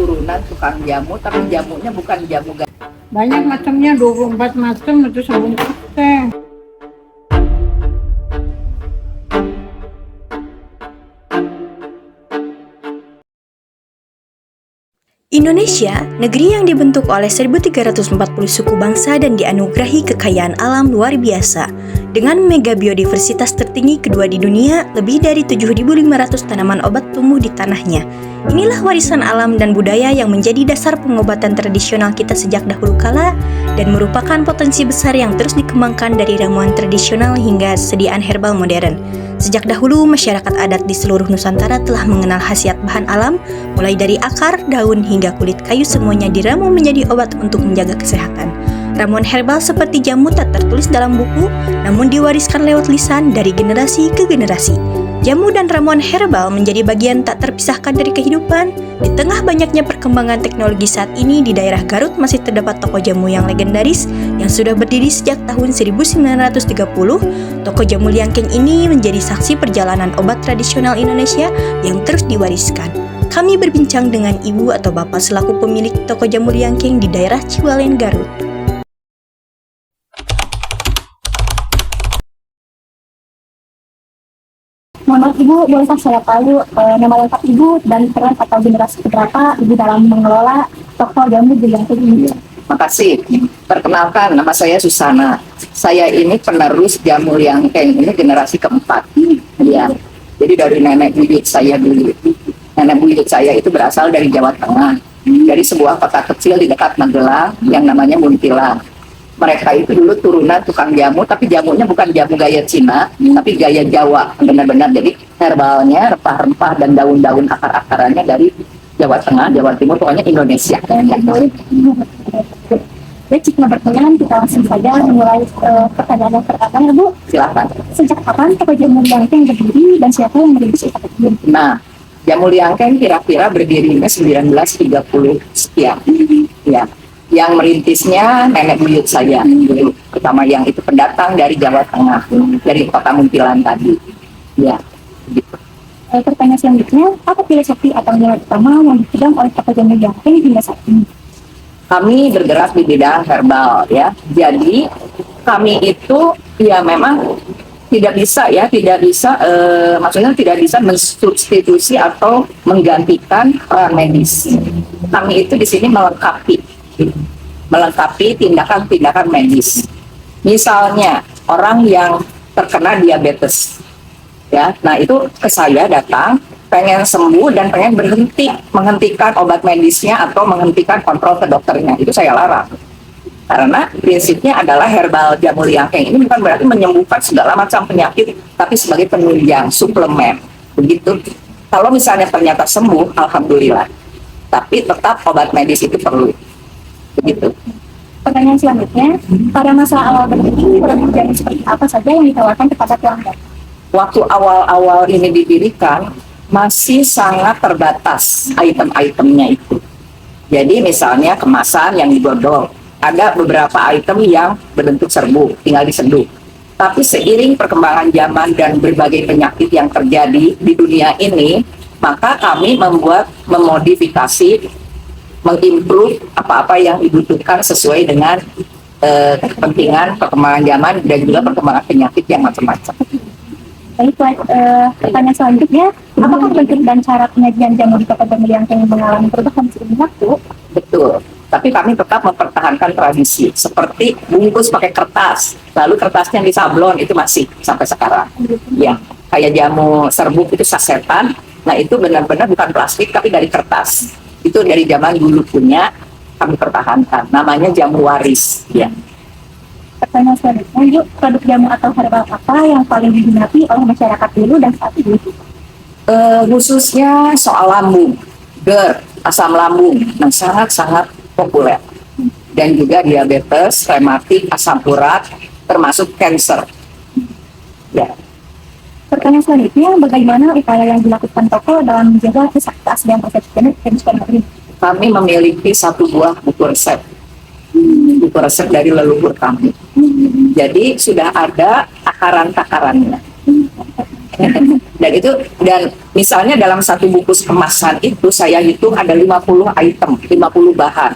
turunan tukang jamu, tapi jamunya bukan jamu Banyak macamnya, 24 macam itu sebungkus teh. Indonesia, negeri yang dibentuk oleh 1340 suku bangsa dan dianugerahi kekayaan alam luar biasa. Dengan mega biodiversitas tertinggi kedua di dunia, lebih dari 7.500 tanaman obat tumbuh di tanahnya. Inilah warisan alam dan budaya yang menjadi dasar pengobatan tradisional kita sejak dahulu kala dan merupakan potensi besar yang terus dikembangkan dari ramuan tradisional hingga sediaan herbal modern. Sejak dahulu, masyarakat adat di seluruh Nusantara telah mengenal khasiat bahan alam, mulai dari akar, daun, hingga kulit kayu semuanya diramu menjadi obat untuk menjaga kesehatan. Ramuan herbal seperti jamu tak tertulis dalam buku, namun diwariskan lewat lisan dari generasi ke generasi. Jamu dan ramuan herbal menjadi bagian tak terpisahkan dari kehidupan. Di tengah banyaknya perkembangan teknologi saat ini, di daerah Garut masih terdapat toko jamu yang legendaris yang sudah berdiri sejak tahun 1930. Toko jamu Liangkeng ini menjadi saksi perjalanan obat tradisional Indonesia yang terus diwariskan. Kami berbincang dengan ibu atau bapak selaku pemilik toko jamu Liangkeng di daerah Ciwalen, Garut. Mohon maaf Ibu, bolehkah saya tahu nama lengkap Ibu dan peran atau generasi keberapa Ibu dalam mengelola toko jamu di Liangkeng ini? Makasih. Perkenalkan, nama saya Susana. Saya ini penerus jamu Liangkeng, ini generasi keempat. Ya. Jadi dari nenek buyut saya dulu. Nenek buyut saya itu berasal dari Jawa Tengah, dari sebuah kota kecil di dekat Magelang yang namanya Munthilan. Mereka itu dulu turunan tukang jamu, tapi jamunya bukan jamu gaya Cina, tapi gaya Jawa, benar-benar. Jadi herbalnya, rempah-rempah dan daun-daun akar-akarannya dari Jawa Tengah, Jawa Timur, pokoknya Indonesia. Baik, jika berkenan kita langsung saja memulai pertanyaan yang pertama ya Bu. Silahkan. Sejak kapan toko jamu Liangkeng berdiri dan siapa yang merintis toko jamu? Nah, jamu Liangkeng kira-kira berdirinya 1930 sekian. Ya. Yang merintisnya nenek buyut saya dulu, terutama yang itu pendatang dari Jawa Tengah, dari kota Munthilan tadi. Ya, gitu. Pertanyaan selanjutnya, apa filosofi atau nilai utama yang dipegang oleh toko jamu Liangkeng hingga saat ini? Kami bergerak di bidang herbal, ya. Jadi kami itu ya memang maksudnya tidak bisa mensubstitusi atau menggantikan peran medis. Kami itu di sini melengkapi tindakan-tindakan medis. Misalnya orang yang terkena diabetes, ya, nah itu ke saya datang pengen sembuh dan pengen menghentikan obat medisnya atau menghentikan kontrol ke dokternya, itu saya larang. Karena prinsipnya adalah herbal jamu Liangkeng ini bukan berarti menyembuhkan segala macam penyakit, tapi sebagai penunjang, suplemen, begitu. Kalau misalnya ternyata sembuh, alhamdulillah. Tapi tetap obat medis itu perlu. Begitu. Pertanyaan selanjutnya, pada masa awal berdiri, produk jamu seperti apa saja yang ditawarkan kepada pelanggan? Waktu awal-awal ini didirikan, masih sangat terbatas item-itemnya itu. Jadi misalnya kemasan yang digodol, ada beberapa item yang berbentuk serbuk, tinggal diseduh. Tapi seiring perkembangan zaman dan berbagai penyakit yang terjadi di dunia ini, maka kami memodifikasi, mengimprove apa-apa yang dibutuhkan sesuai dengan kepentingan perkembangan zaman dan juga perkembangan penyakit yang macam-macam. Baik, pertanyaan selanjutnya, apakah bentuk dan cara penyajian jamu di toko jamu Liangkeng mengalami perubahan seiring waktu? Betul, tapi kami tetap mempertahankan tradisi seperti bungkus pakai kertas, lalu kertasnya di sablon, itu masih sampai sekarang. Ya, kayak jamu serbuk itu sasetan, nah itu benar-benar bukan plastik tapi dari kertas. Itu dari zaman dulu punya, kami pertahankan, namanya jamu waris, ya. Pertanyaan selanjutnya, Ibu, produk jamu atau herbal apa yang paling diminati oleh masyarakat dulu dan saat ini? Khususnya soal lambung, GERD, asam lambung, yang sangat-sangat populer. Dan juga diabetes, rematik, asam urat, termasuk kanker. Ya. Pertanyaan selanjutnya, bagaimana upaya yang dilakukan toko dalam menjaga keaslian resep jenis ini? Kami memiliki satu buah buku resep dari leluhur kami. Jadi sudah ada takaran-takarannya. Dan misalnya dalam satu bungkus kemasan itu saya hitung ada 50 item, 50 bahan.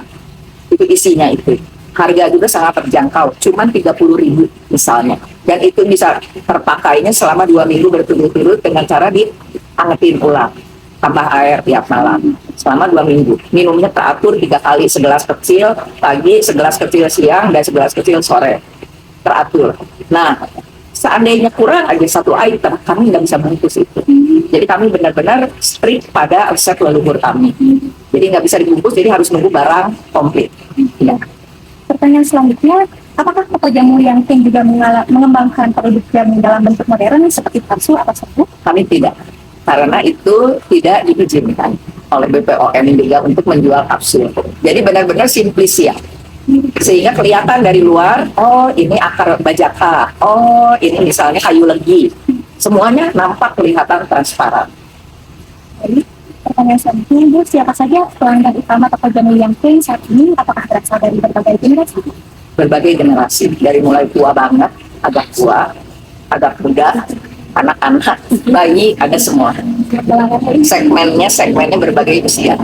Itu isinya itu. Harga juga sangat terjangkau, cuman 30.000 misalnya. Dan itu bisa terpakainya selama 2 minggu berturut-turut dengan cara diangetin ulang. Tambah air tiap malam selama 2 minggu. Minumnya teratur 3 kali, segelas kecil pagi, segelas kecil siang, dan segelas kecil sore. Teratur. Nah, seandainya kurang aja satu item, kami nggak bisa bungkus itu. Jadi kami benar-benar strict pada resep leluhur kami. Jadi nggak bisa dibungkus, jadi harus nunggu barang komplit. Ya. Pertanyaan selanjutnya, apakah toko jamu yang King juga mengembangkan produk jamu dalam bentuk modern seperti kapsul atau serbuk? Kami tidak, karena itu tidak diizinkan oleh BPOM juga untuk menjual kapsul. Jadi benar-benar simplis ya. Sehingga kelihatan dari luar, oh ini akar bajaka, oh ini misalnya kayu legi. Semuanya nampak kelihatan transparan. Jadi, pertanyaan selanjutnya, Bu, siapa saja pelanggan utama toko jamu yang King saat ini? Apakah berasal dari berbagai generasi? Berbagai generasi, dari mulai tua banget, agak tua, agak muda, anak-anak, bayi, ada semua. Segmennya berbagai usia.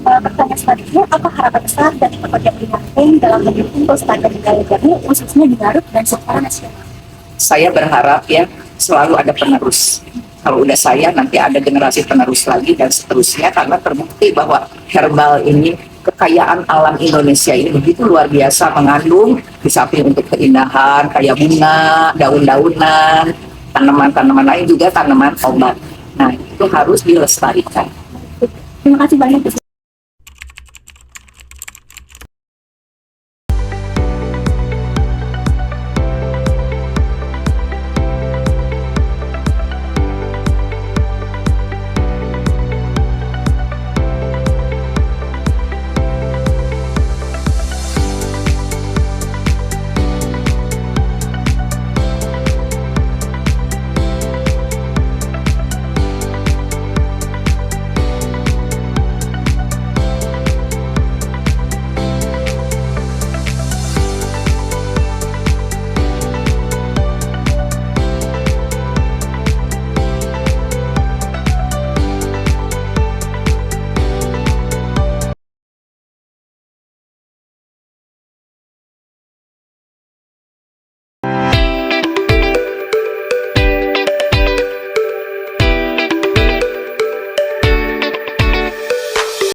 Pertanyaan selanjutnya, apa harapan besar dari toko jamu yang King dalam mendukung pelestarian budaya jamu khususnya di Garut dan secara nasional? Saya berharap ya selalu ada penerus. Kalau udah saya, nanti ada generasi penerus lagi dan seterusnya, karena terbukti bahwa herbal ini, kekayaan alam Indonesia ini begitu luar biasa, mengandung di samping untuk keindahan kayak bunga, daun-daunan, tanaman-tanaman lain juga tanaman obat. Nah, itu harus dilestarikan. Terima kasih banyak, Bu.